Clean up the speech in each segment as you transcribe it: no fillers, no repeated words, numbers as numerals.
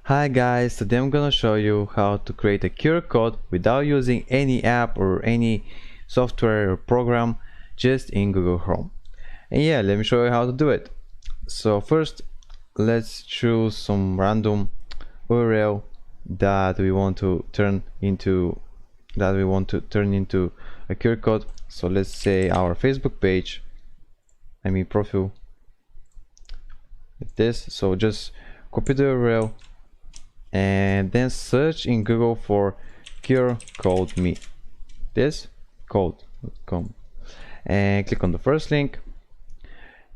Hi guys, today I'm gonna show you how to create a QR code without using any app or any software or program, just in Google Chrome. And yeah, let me show you how to do it. So first, let's choose some random URL that we want to turn into a QR code. So let's say our Facebook page, profile, like this. So just copy the URL and then search in Google for QR code me, this code.com, and click on the first link.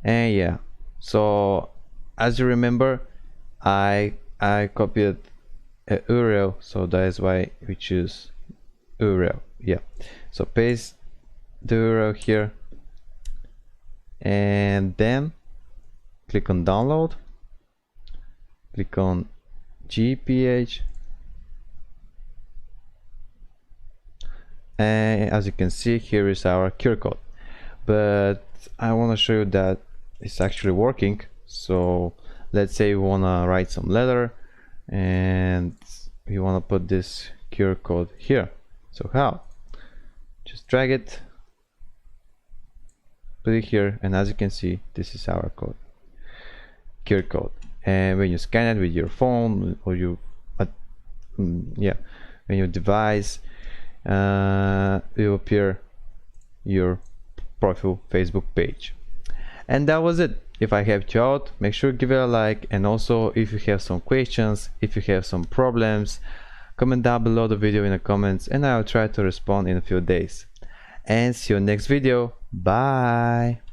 And yeah, so as you remember, I copied a URL, so that is why we choose URL. Yeah, so paste the URL here and then click on download, click on GPH, and as you can see, here is our QR code. But I want to show you that it's actually working. So let's say we want to write some letter and we want to put this QR code here. So how? Just drag it, put it here, and as you can see, this is our QR code. And when you scan it with your phone or when your device, it will appear your profile Facebook page. And that was it. If I helped you out, make sure to give it a like, and also if you have some questions, if you have some problems, comment down below the video in the comments and I'll try to respond in a few days. And see you next video. Bye.